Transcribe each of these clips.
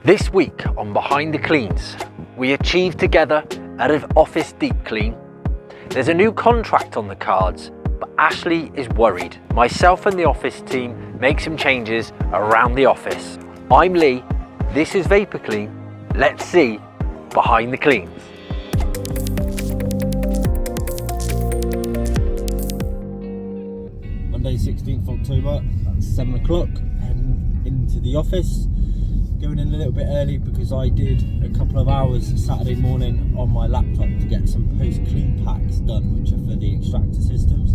This week on Behind the Cleans, we achieved together an office deep clean. There's a new contract on the cards, but Ashley is worried. Myself and the office team make some changes around the office. I'm Leigh, this is Vapor Clean. Let's see Behind the Cleans. Monday 16th October at 7 o'clock, heading into the office. Going in a little bit early because I did a couple of hours Saturday morning on my laptop to get some post-clean packs done, which are for the extractor systems.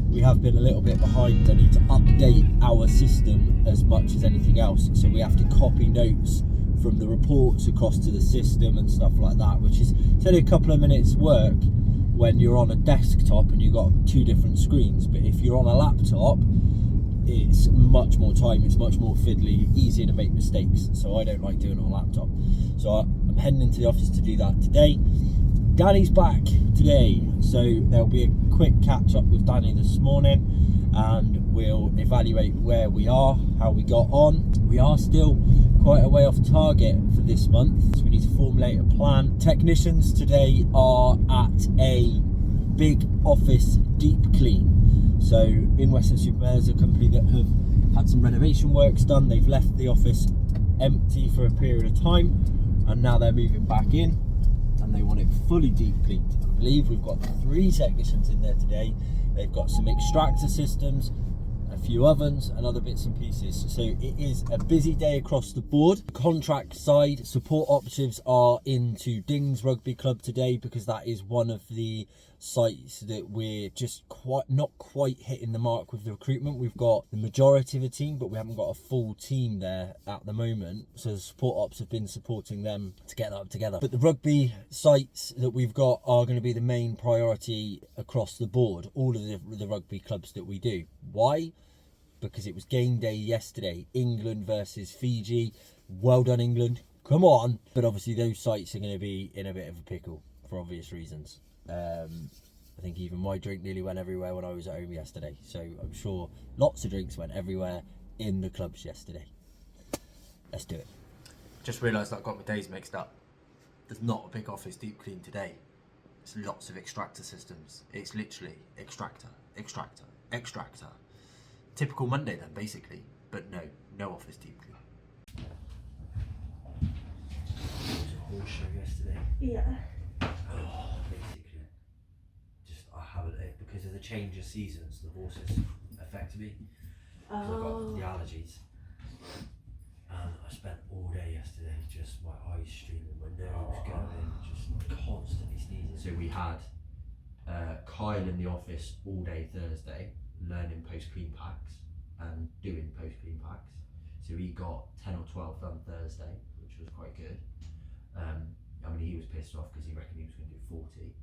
We have been a little bit behind. I need to update our system as much as anything else, so we have to copy notes from the reports across to the system and stuff like that, which is only a couple of minutes work when you're on a desktop and you've got two different screens. But if you're on a laptop, it's much more time, it's much more fiddly, easier to make mistakes, so I don't like doing it on a laptop. So I'm heading into the office to do that today. Danny's back today, so there'll be a quick catch up with Danny this morning and we'll evaluate where we are, how we got on. We are still quite a way off target for this month, so we need to formulate a plan. Technicians today are at a big office deep clean. So in Weston-super-Mare, there's a company that have had some renovation works done. They've left the office empty for a period of time and now they're moving back in and they want it fully deep cleaned. I believe we've got 3 technicians in there today. They've got some extractor systems, a few ovens and other bits and pieces. So it is a busy day across the board. Contract side, support operatives are into Dings Rugby Club today because that is one of the sites that we're just not quite hitting the mark with the recruitment. We've got the majority of a team, but we haven't got a full team there at the moment. So the support ops have been supporting them to get that up together. But the rugby sites that we've got are going to be the main priority across the board, all of the rugby clubs that we do. Why? Because it was game day yesterday, England versus Fiji. Well done, England. Come on. But obviously those sites are going to be in a bit of a pickle for obvious reasons. I think even my drink nearly went everywhere when I was at home yesterday. So I'm sure lots of drinks went everywhere in the clubs yesterday. Let's do it. Just realised that I got my days mixed up. There's not a big office deep clean today. There's lots of extractor systems. It's literally extractor, extractor, extractor. Typical Monday then, basically. But no office deep clean. It was a horse show yesterday. Yeah. Basically, just I haven't, because of the change of seasons, the horses affect me. I've got the allergies. And I spent all day yesterday just my eyes streaming, my nose going, just constantly sneezing. So we had Kyle in the office all day Thursday, learning post-clean packs and doing post-clean packs. So he got 10 or 12 done Thursday, which was quite good. I mean, he was pissed off because he reckoned he was going to do 40.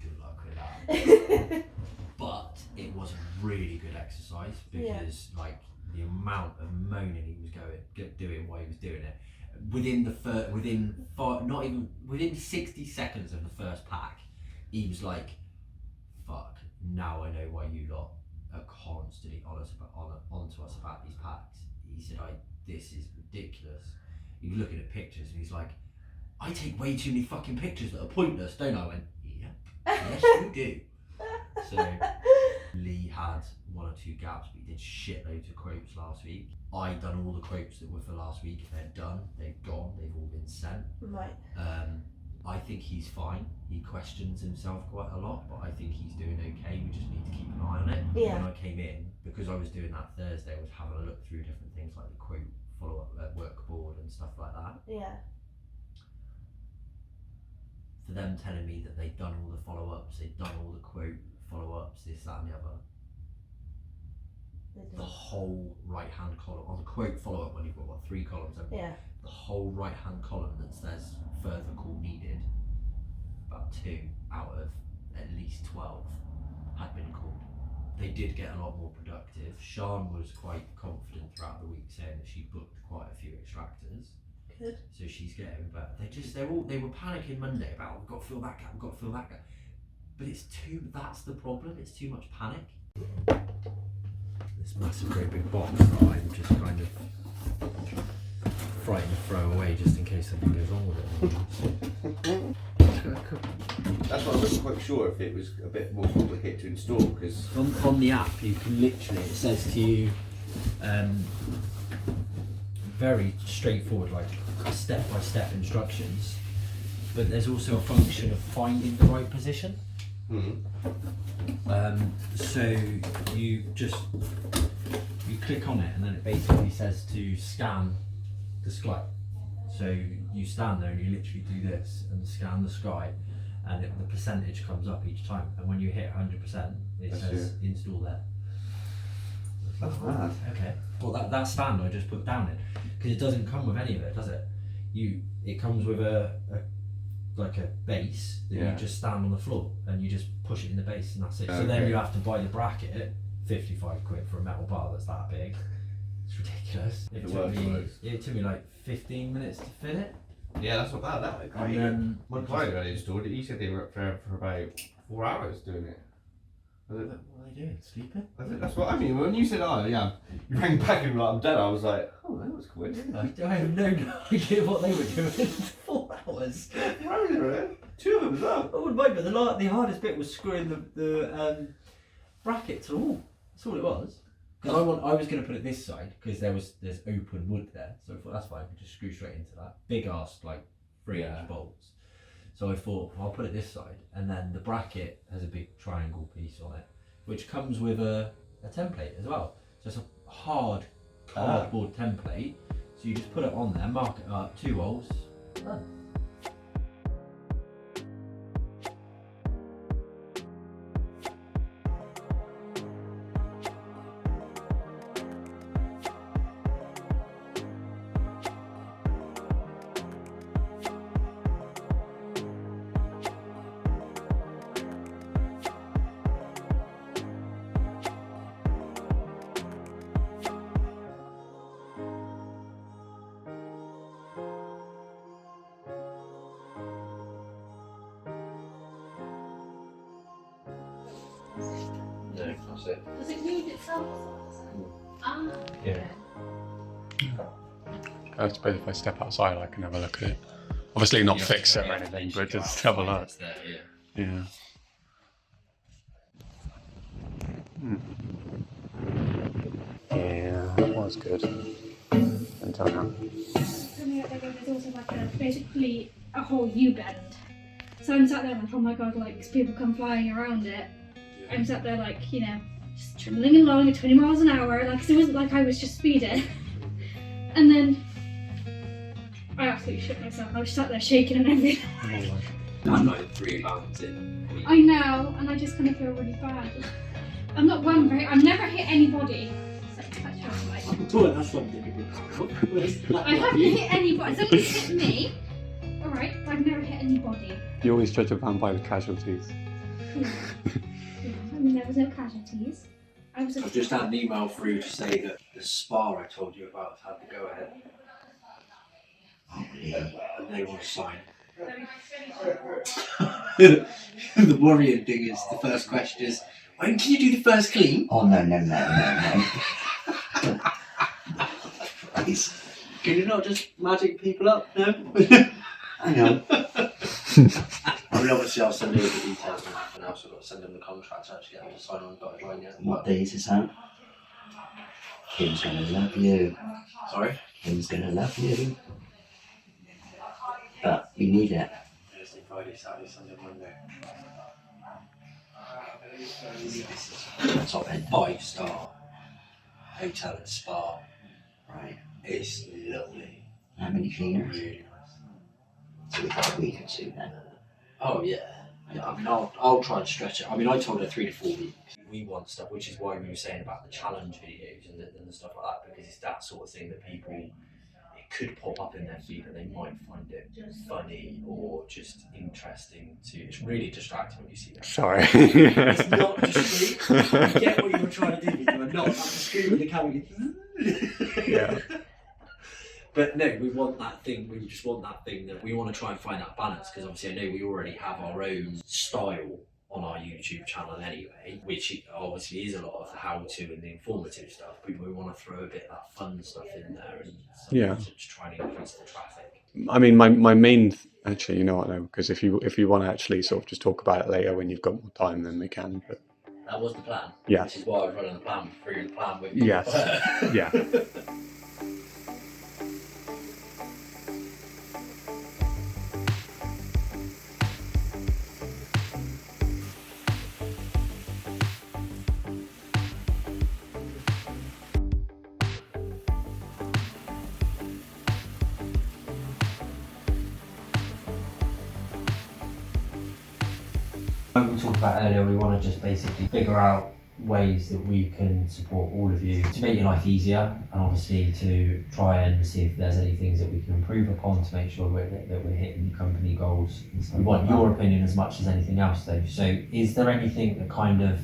Good luck with that. But it was a really good exercise because, like, the amount of moaning he was doing while he was doing it. Within 60 seconds of the first pack, he was like, "Fuck! Now I know why you lot are constantly onto us about these packs." He said, "This is ridiculous." He was looking at pictures and he's like, "I take way too many fucking pictures that are pointless, don't I?" I went, "Yeah, yes you do." So Leigh had 1 or 2 gaps, but he did shitloads of quotes last week. I done all the quotes that were for last week. They're done, they've gone, they've all been sent. Right. I think he's fine. He questions himself quite a lot, but I think he's doing okay. We just need to keep an eye on it. Yeah. When I came in, because I was doing that Thursday, I was having a look through different things like the quote follow-up workboard and stuff like that. Yeah. For them telling me that they'd done all the follow-ups, they'd done all the quote follow-ups, this, that and the other. The whole right-hand column, on the quote follow-up when you've got 3 columns, yeah. The whole right-hand column that says further call needed, about 2 out of at least 12 had been called. They did get a lot more productive. Sean was quite confident throughout the week saying that she booked quite a few extractors. Good. So she's getting better. They were panicking Monday about, we've got to fill that gap, we've got to fill that gap. But that's the problem, it's too much panic. This massive great big box that I'm just kind of frightened to throw away just in case something goes wrong with it. That's why I wasn't quite sure if it was a bit more complicated to install, because On the app, you can literally, it says to you, very straightforward, like step-by-step instructions, but there's also a function of finding the right position. So you click on it, and then it basically says to scan the sky. So you stand there and you literally do this and scan the sky, and the percentage comes up each time, and when you hit 100%, it says install there. that's mad. Okay. Well, that stand I just put down it, because it doesn't come with any of it, does it? It comes with a base that you just stand on the floor and you just push it in the base, and that's it. So then you have to buy the bracket, 55 quid for a metal bar that's that big. It's ridiculous. It took me like 15 minutes to fit it. Yeah, that's not bad. That my client when he installed it, he said they were up there for about 4 hours doing it. What are they doing? Sleeping? I think that's what I mean. When you said, "Oh yeah," you rang back and like, "I'm dead," I was like, "Oh, that was quick." I have no idea what they were doing. 4 hours. Two of them as well. Oh, but the hardest bit was screwing the bracket to the wall. That's all it was. Because I was going to put it this side because there's open wood there, so I thought that's fine. I could just screw straight into that big ass 3-inch bolts. So I thought I'll put it this side, and then the bracket has a big triangle piece on it, which comes with a template as well. So it's a hard cardboard template. So you just put it on there, mark it up, 2 holes, done. No, that's it. Does it move itself? Ah. Yeah. I suppose if I step outside, I can have a look at it. Obviously, not fix it or anything, but just have a look. Yeah. Yeah, that was good. Until now. There's also basically a whole U-bend. So I'm sat there like, oh my god, people come flying around it. I'm sat there just trundling along at 20 miles an hour, it wasn't like I was just speeding. And then I absolutely shit myself. I was sat there shaking and everything. I'm like 3 bounds in. I know, and I just kind of feel really bad. I'm not one very. I've never hit anybody. That's something. I haven't hit anybody. Somebody's hit me. Alright, but I've never hit anybody. You always judge a van by the casualties. Yeah. I mean, there was no casualties. I've just had an email through to say that the spa I told you about has had to go ahead. And they want to sign. The worrying thing is, the first question is, when can you do the first clean? Oh, no. Please. Can you not just magic people up? No? Hang on. I mean, obviously I'll send over the details and everything else. I've got to send them the contract to actually get them to sign on the dotted line yet. What day is this out? Kim's gonna love you. Sorry? Kim's gonna love you. But we need it. Thursday, Friday, Saturday, Sunday, Monday. This is top end 5-star hotel and spa. Right. It's lovely. How many cleaners? Really nice. So we've got a week or 2 then. Oh yeah. I mean, I'll try and stretch it. I mean, I told her 3 to 4 weeks. We want stuff, which is why we were saying about the challenge videos and the stuff like that, because it's that sort of thing that people, it could pop up in their feed and they might find it funny or just interesting to. It's really distracting when you see that. Sorry. It's not discreet. You get what you were trying to do, but you were not discreet with the camera. Yeah. But no, we want that thing. We want to try and find that balance, because obviously I know we already have our own style on our YouTube channel anyway, which obviously is a lot of the how-to and the informative stuff, but we want to throw a bit of that fun stuff in there and to try and increase the traffic. I mean, my main actually, you know what? No, because if you want to actually sort of just talk about it later when you've got more time, then we can. But that was the plan. Yeah. Which is why I was running the plan through the plan with you. Yes. Yeah. Like we talked about earlier, we want to just basically figure out ways that we can support all of you to make your life easier, and obviously to try and see if there's any things that we can improve upon to make sure that we're hitting company goals. We want your opinion as much as anything else though. So is there anything that kind of,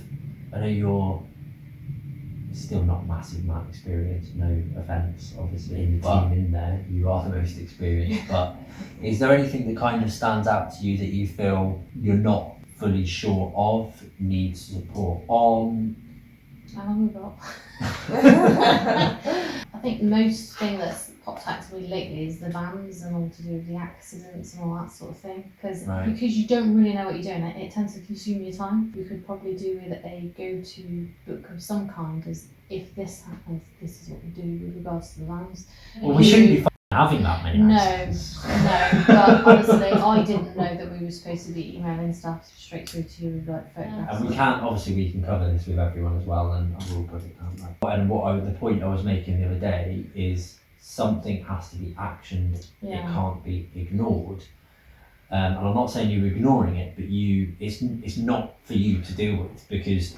I know you're still not massive amount of experience, no offence obviously in the team in there, you are the most experienced, but is there anything that kind of stands out to you that you feel you're not fully sure of, needs support on? How long have we got? I think most thing that's popped out to me lately is the vans and all to do with the accidents and all that sort of thing. Because you don't really know what you're doing, it tends to consume your time. You could probably do with a go-to book of some kind, as if this happens, this is what we do with regards to the vans. Well, we shouldn't be having that many accidents. No, but honestly, I didn't know that we were supposed to be emailing stuff straight through to you with like photographs. And we can cover this with everyone as well, and I will put it down. And the point I was making the other day is something has to be actioned. Yeah. It can't be ignored. And I'm not saying you're ignoring it, but it's not for you to deal with, because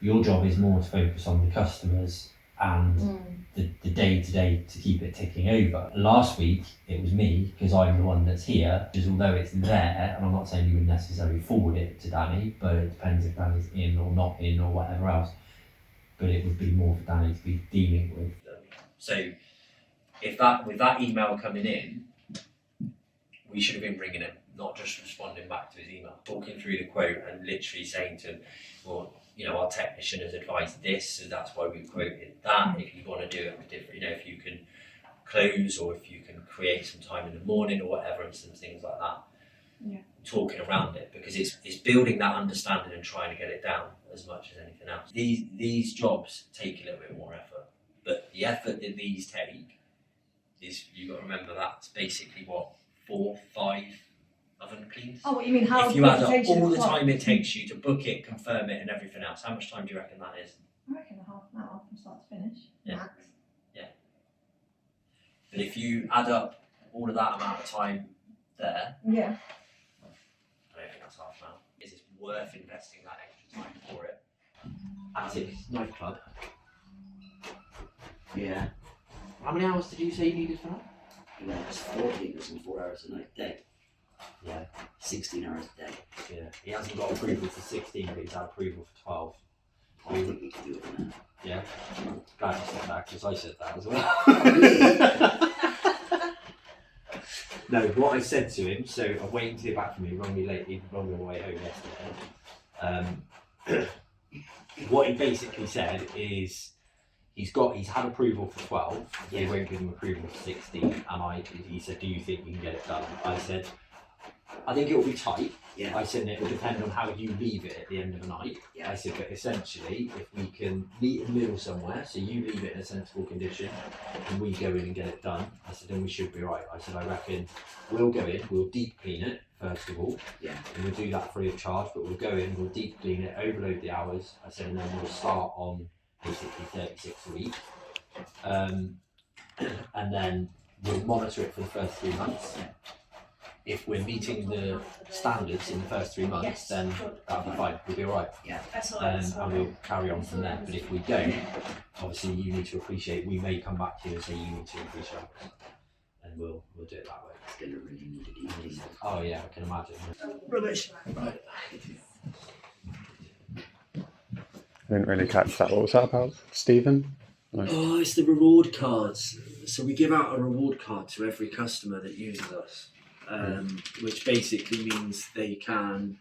your job is more to focus on the customers and the day-to-day to keep it ticking over. Last week it was me, because I'm the one that's here, because although it's there, and I'm not saying you would necessarily forward it to Danny, but it depends if Danny's in or not in or whatever else, but it would be more for Danny to be dealing with. So with that email coming in, we should have been ringing him, not just responding back to his email, talking through the quote and literally saying to him, well, you know, our technician has advised this, so that's why we quoted that. If you want to do it with different, you know, if you can close or if you can create some time in the morning or whatever, and some things like that. Yeah. Talking around it, because it's building that understanding and trying to get it down as much as anything else. These jobs take a little bit more effort, but the effort that these take is, you've got to remember, that's basically what, 4, 5 oven cleans. Oh, what you mean? How if you add up all the time it takes you to book it, confirm it, and everything else, how much time do you reckon that is? I reckon a half an hour from start to finish. Yeah. Max. Yeah. But if you add up all of that amount of time there, Yeah. I don't think that's half an hour. Is it worth investing that extra time for it? Attic nightclub. Yeah. How many hours did you say you needed for that? Well, it's 14 or 4 hours a night, day. Yeah. 16 hours a day. Yeah. He hasn't got approval for 16, but he's had approval for 12. I think we can do it now. Yeah. Glad you said that, because I said that as well. No, what I said to him, so I'm waiting to hear back from him. He rang me late, he rang me on the way home yesterday. What he basically said is he's had approval for 12, they won't give him approval for 16, and he said, do you think you can get it done? I said, I think it will be tight. Yeah. I said, it will depend on how you leave it at the end of the night. Yeah. I said, but essentially, if we can meet in the middle somewhere, so you leave it in a sensible condition, and we go in and get it done, I said, then we should be right. I said, I reckon we'll go in, we'll deep clean it, first of all. Yeah. And we'll do that free of charge, but we'll go in, we'll deep clean it, overload the hours. I said, and then we'll start on basically 36 a week. And then we'll monitor it for the first 3 months. If we're meeting the standards in the first 3 months, Yes, then that'll be fine, we'll be alright. Yeah. That's all. And we'll carry on from there. But if we don't, obviously you need to appreciate, we may come back to you and say you need to increase your hours. And we'll do it that way. It's going to really need a deep clean. Oh yeah, I can imagine. Rubbish. Right. I didn't really catch that. What was that about, Stephen? Oh, it's the reward cards. So we give out a reward card to every customer that uses us, which basically means they can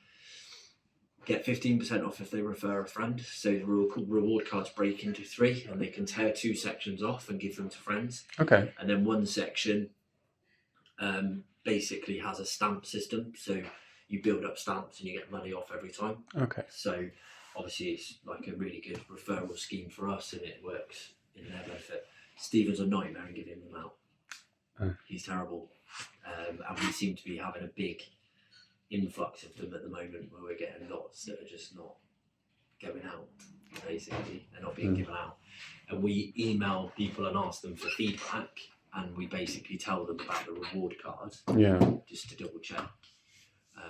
get 15% off if they refer a friend. So the reward cards break into 3 and they can tear 2 sections off and give them to friends. Okay. And then one section basically has a stamp system. So you build up stamps and you get money off every time. Okay. So obviously it's like a really good referral scheme for us and it works in their benefit. Stephen's a nightmare in giving them out. He's terrible. And we seem to be having a big influx of them at the moment where we're getting lots that are just not going out, basically. They're not being given out. And we email people and ask them for feedback and we basically tell them about the reward card. Yeah. Just to double check.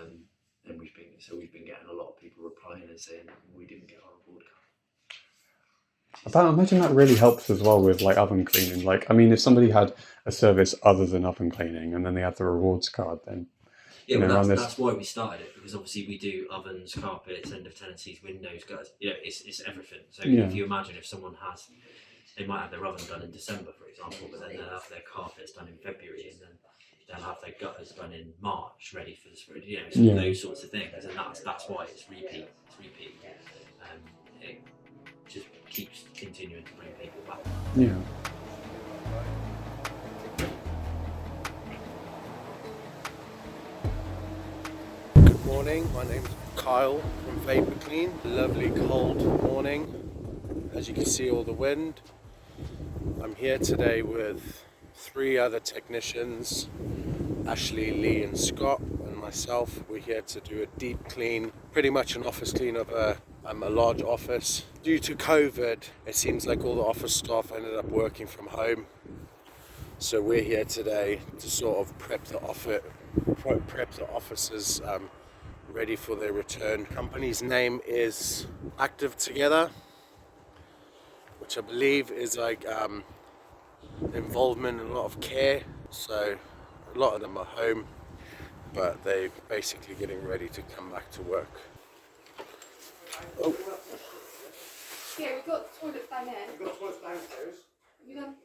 And we've been getting a lot of people replying and saying we didn't get our reward card. I imagine that really helps as well with like oven cleaning. Like, I mean, if somebody had a service other than oven cleaning and then they had the rewards card, then yeah, well, that's why we started it, because obviously we do ovens, carpets, end of tenancies, windows, gutters. You know, it's everything. So if you imagine if someone they might have their oven done in December, for example, but then they'll have their carpets done in February, and then they'll have their gutters done in March, ready for the spring. You know, so those sorts of things, and that's why it's repeat. It just keeps continuing to bring people back. Yeah. Good morning, my name's Kyle from Vapor Clean. Lovely cold morning. As you can see, all the wind. I'm here today with 3 other technicians, Ashley, Leigh and Scott and myself. We're here to do a deep clean, pretty much an office clean of a large office. Due to COVID, it seems like all the office staff ended up working from home. So we're here today to sort of prep the offices ready for their return. Company's name is Active Together, which I believe is like involvement in a lot of care. So a lot of them are home, but they're basically getting ready to come back to work. Oh. Yeah, we've got toilets down there. We've got toilets downstairs. You done?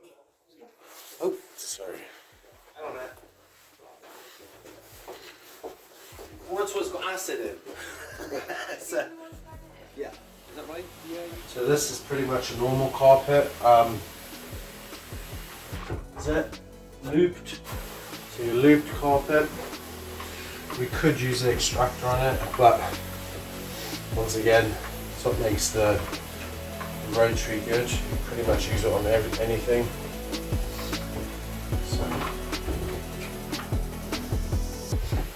Oh, sorry. Hang on there. One toilet's got acid in. So, yeah. Is that right? Yeah. So this is pretty much a normal carpet. Is it looped? So your looped carpet. We could use the extractor on it, but once again, it's what makes the rotary good. You can pretty much use it on anything. So,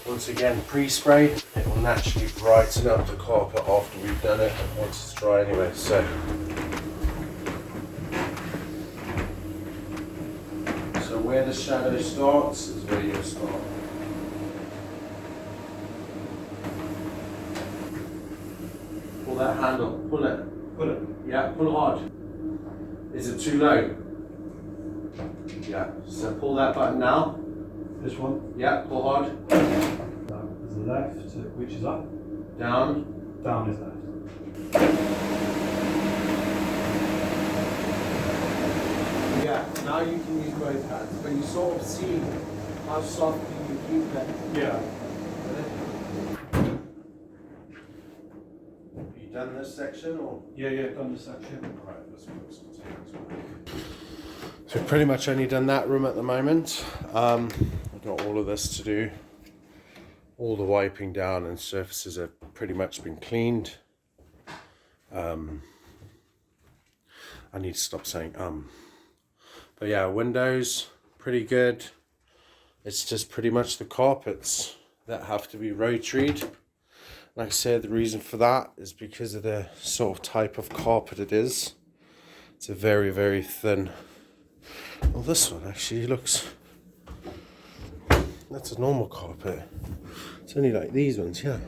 once again, pre-sprayed, it will naturally brighten up the carpet after we've done it and once it's dry anyway. So where the shadow starts is where you'll start. Pull that handle, pull it. Pull it. Yeah, pull hard. Is it too low? Yeah, so pull that button now. This one? Yeah, pull hard. That is left, which is up? Down. Down is left. Yeah, now you can use both hands, but you sort of see how soft you keep it. Yeah. Have you done this section or? Yeah, done this section. Right, let's so pretty much only done that room at the moment. I've got all of this to do. All the wiping down and surfaces have pretty much been cleaned. I need to stop saying But yeah, windows, pretty good. It's just pretty much the carpets that have to be rotoried. Like I said, the reason for that is because of the sort of type of carpet it is. It's a very, very thin. Well, this one actually looks, that's a normal carpet. It's only like these ones, yeah.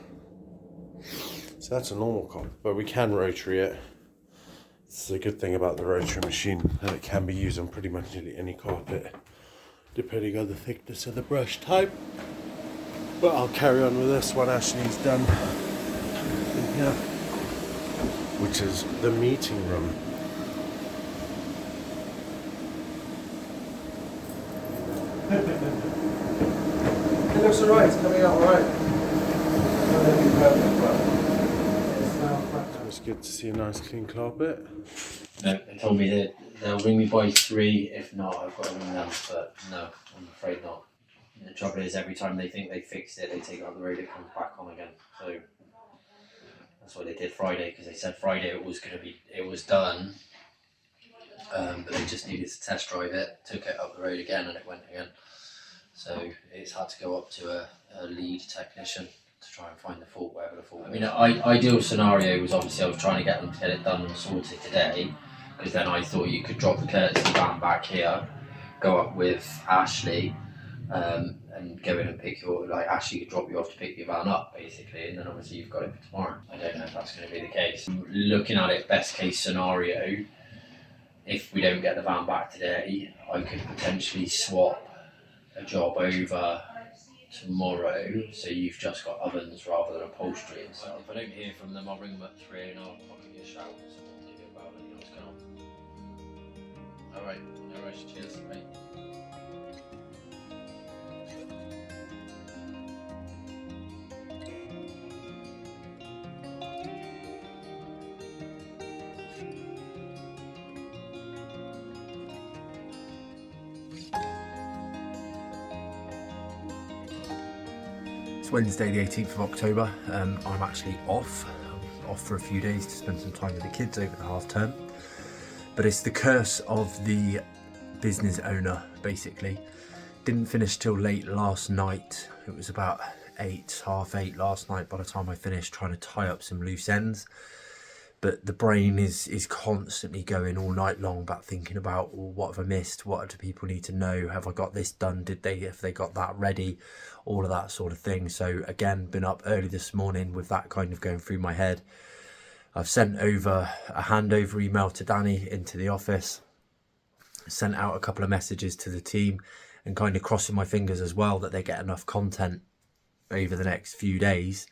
So that's a normal carpet, but we can rotary it. It's a good thing about the rotary machine, that it can be used on pretty much nearly any carpet, depending on the thickness of the brush type. But I'll carry on with this one Ashley's done in here, which is the meeting room. It looks alright, it's coming out alright. Not looking perfect, but Always good to see a nice clean carpet. No, they told me that they'll ring me by 3. If not, I've got to ring them. But no, I'm afraid not. And the trouble is, every time they think they fixed it, they take it on the road, it comes back on again. So that's what they did Friday, because they said Friday it was done, but they just needed to test drive it. Took it up the road again, and it went again. So it's had to go up to a lead technician to try and find the fault, whatever the fault. I mean, ideal scenario was obviously I was trying to get them to get it done and sorted today, because then I thought you could drop the courtesy van back here, go up with Ashley, and go in and pick Ashley could drop you off to pick your van up, basically, and then obviously you've got it for tomorrow. I don't know if that's going to be the case. Looking at it, best case scenario, if we don't get the van back today, I could potentially swap a job over tomorrow, so you've just got ovens rather than upholstery and stuff. If I don't hear from them, I'll ring them at 3 and I'll give you a shout, so I'll give you a bell and you know what's going on. Alright, no rush, cheers, mate. It's Wednesday the 18th of October. I'm actually off. I'm off for a few days to spend some time with the kids over the half term. But it's the curse of the business owner, basically. Didn't finish till late last night. It was about 8, half 8 last night by the time I finished trying to tie up some loose ends. But the brain is constantly going all night long about thinking about, well, what have I missed? What do people need to know? Have I got this done? Have they got that ready? All of that sort of thing. So again, been up early this morning with that kind of going through my head. I've sent over a handover email to Danny into the office, sent out a couple of messages to the team, and kind of crossing my fingers as well that they get enough content over the next few days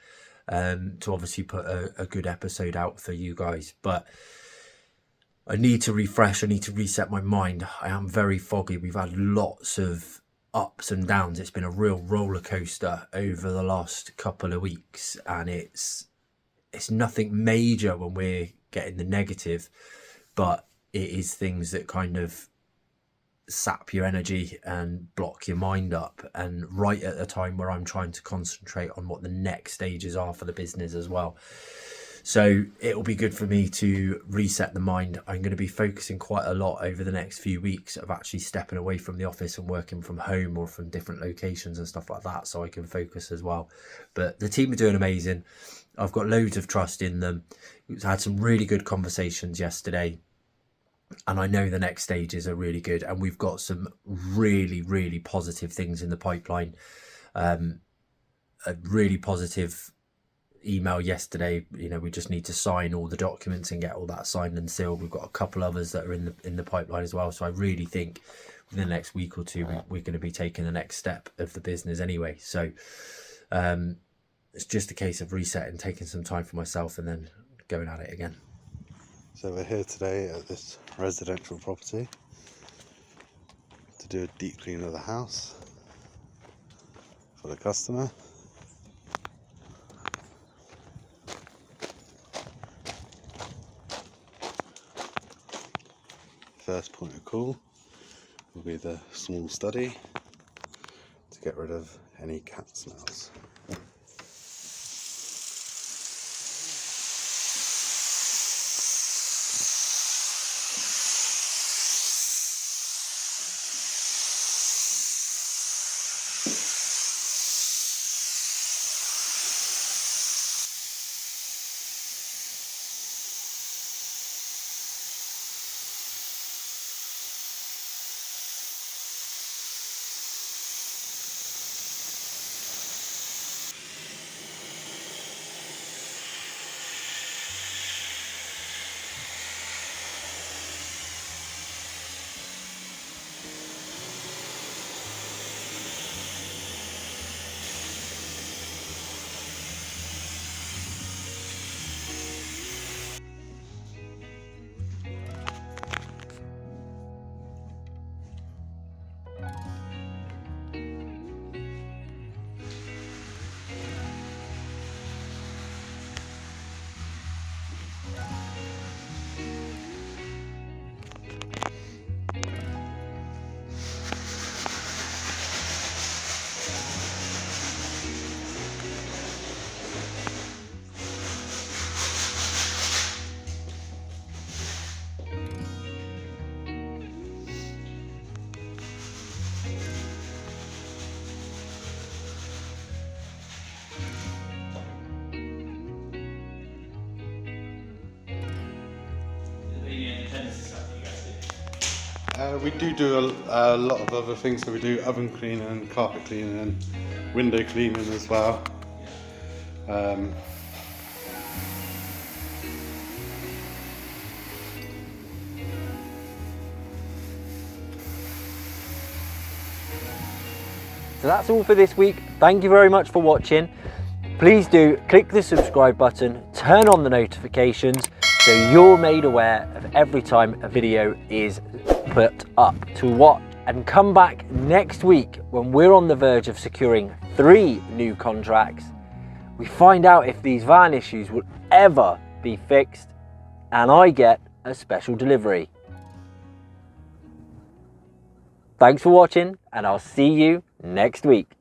to obviously put a good episode out for you guys. But I need to refresh, I need to reset my mind. I am very foggy. We've had lots of ups and downs. It's been a real roller coaster over the last couple of weeks, and it's nothing major when we're getting the negative, but it is things that kind of sap your energy and block your mind up, and right at the time where I'm trying to concentrate on what the next stages are for the business as well. So it'll be good for me to reset the mind. I'm going to be focusing quite a lot over the next few weeks of actually stepping away from the office and working from home or from different locations and stuff like that, so I can focus as well. But the team are doing amazing. I've got loads of trust in them. We've had some really good conversations yesterday, and I know the next stages are really good, and we've got some really, really positive things in the pipeline. A really positive email yesterday. You know, we just need to sign all the documents and get all that signed and sealed. We've got a couple others that are in the pipeline as well. So I really think within the next week or two, we're going to be taking the next step of the business anyway. So it's just a case of resetting, taking some time for myself, and then going at it again. So we're here today at this residential property to do a deep clean of the house for the customer. First point of call will be the small study to get rid of any cat smells. We do a lot of other things, so we do oven cleaning and carpet cleaning and window cleaning as well. So that's all for this week. Thank you very much for watching. Please do click the subscribe button, turn on the notifications so you're made aware of every time a video is put up to watch. And come back next week when we're on the verge of securing 3 new contracts. We find out if these van issues will ever be fixed and I get a special delivery. Thanks for watching and I'll see you next week.